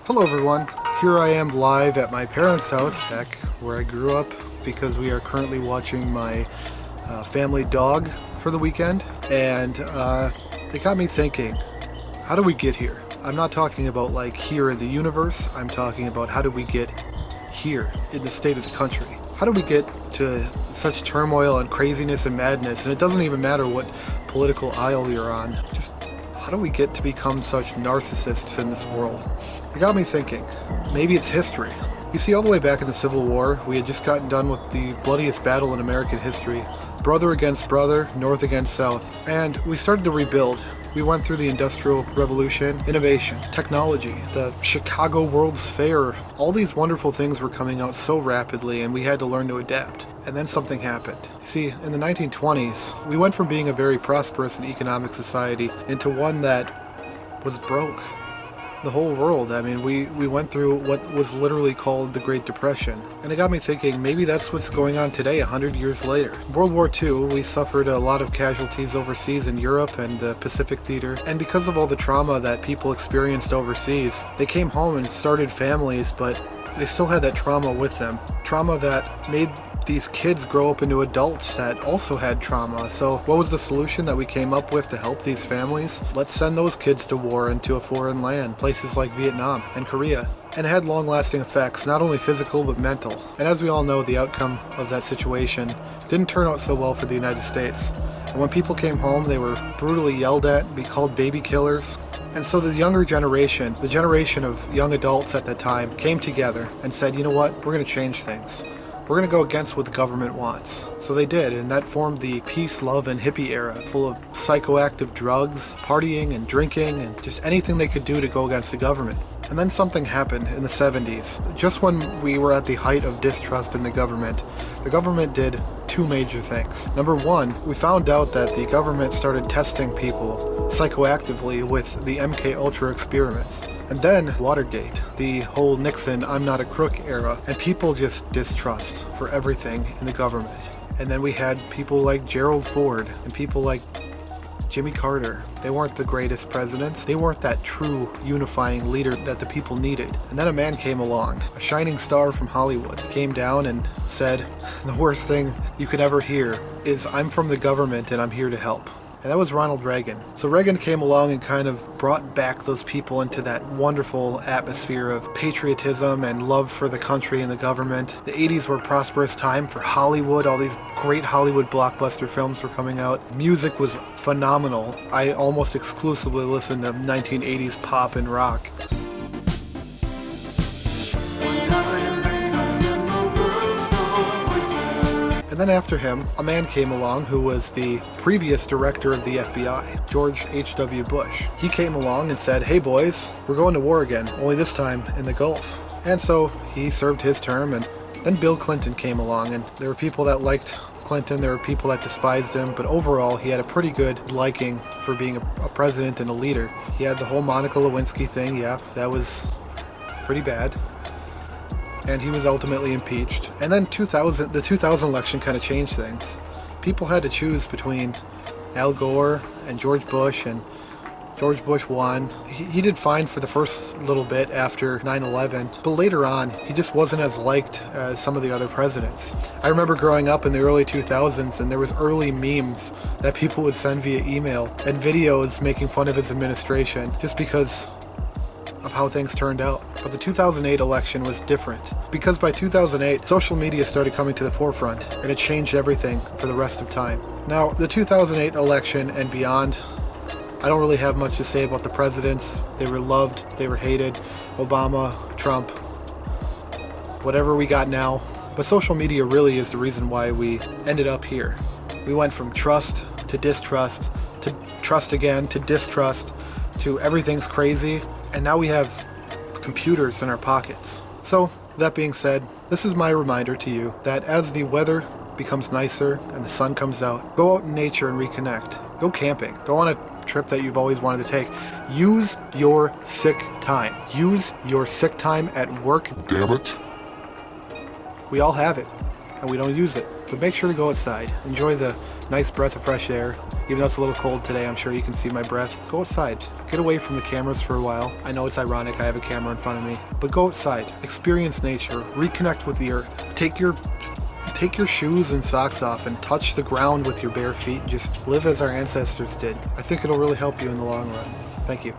Hello everyone, here I am live at my parents' house back where I grew up because we are currently watching my family dog for the weekend, and it got me thinking, how do we get here? I'm not talking about like here in the universe, I'm talking about how do we get here in the state of the country? How do we get to such turmoil and craziness and madness? And it doesn't even matter what political aisle you're on, just how do we get to become such narcissists in this world? It got me thinking, maybe it's history. You see, all the way back in the Civil War, we had just gotten done with the bloodiest battle in American history. Brother against brother, North against South. And we started to rebuild. We went through the Industrial Revolution, innovation, technology, the Chicago World's Fair. All these wonderful things were coming out so rapidly, and we had to learn to adapt. And then something happened. See, in the 1920s, we went from being a very prosperous and economic society into one that was broke. The whole world, I mean, we went through what was literally called the Great Depression. And it got me thinking, maybe that's what's going on today, 100 years later. World War II, we suffered a lot of casualties overseas in Europe and the Pacific Theater. And because of all the trauma that people experienced overseas, they came home and started families, but they still had that trauma with them. Trauma that made these kids grow up into adults that also had trauma. So what was the solution that we came up with to help these families? Let's send those kids to war into a foreign land, places like Vietnam and Korea. And it had long-lasting effects, not only physical but mental. And as we all know, the outcome of that situation didn't turn out so well for the United States. And when people came home, they were brutally yelled at, be called baby killers. And so the younger generation, the generation of young adults at that time, came together and said, you know what, we're going to change things. We're going to go against what the government wants. So they did, and that formed the peace, love, and hippie era, full of psychoactive drugs, partying and drinking, and just anything they could do to go against the government. And then something happened in the 70s. Just when we were at the height of distrust in the government did two major things. Number one, we found out that the government started testing people psychoactively with the MK Ultra experiments. And then Watergate, the whole Nixon, I'm not a crook era, and people just distrust for everything in the government. And then we had people like Gerald Ford and people like Jimmy Carter. They weren't the greatest presidents. They weren't that true unifying leader that the people needed. And then a man came along, a shining star from Hollywood, came down and said, the worst thing you could ever hear is, I'm from the government and I'm here to help. And that was Ronald Reagan. So Reagan came along and kind of brought back those people into that wonderful atmosphere of patriotism and love for the country and the government. The 80s were a prosperous time for Hollywood. All these great Hollywood blockbuster films were coming out. Music was phenomenal. I almost exclusively listened to 1980s pop and rock. And then after him, a man came along who was the previous director of the FBI, George H.W. Bush. He came along and said, hey boys, we're going to war again, only this time in the Gulf. And so he served his term, and then Bill Clinton came along, and there were people that liked Clinton, there were people that despised him, but overall he had a pretty good liking for being a president and a leader. He had the whole Monica Lewinsky thing, yeah, that was pretty bad. And he was ultimately impeached. And then the 2000 election kind of changed things. People had to choose between Al Gore and George Bush, and George Bush won. He did fine for the first little bit after 9/11, but later on, he just wasn't as liked as some of the other presidents. I remember growing up in the early 2000s, and there was early memes that people would send via email and videos making fun of his administration just because of how things turned out. But the 2008 election was different, because by 2008, social media started coming to the forefront, and it changed everything for the rest of time. Now, the 2008 election and beyond, I don't really have much to say about the presidents. They were loved, they were hated. Obama, Trump, whatever we got now. But social media really is the reason why we ended up here. We went from trust to distrust, to trust again, to distrust, to everything's crazy. And now we have computers in our pockets. So, that being said, this is my reminder to you that as the weather becomes nicer and the sun comes out, go out in nature and reconnect. Go camping. Go on a trip that you've always wanted to take. Use your sick time. Use your sick time at work. Damn it. We all have it, and we don't use it. But make sure to go outside. Enjoy the nice breath of fresh air. Even though it's a little cold today, I'm sure you can see my breath. Go outside. Get away from the cameras for a while. I know it's ironic, I have a camera in front of me. But go outside. Experience nature. Reconnect with the earth. Take your shoes and socks off and touch the ground with your bare feet. Just live as our ancestors did. I think it'll really help you in the long run. Thank you.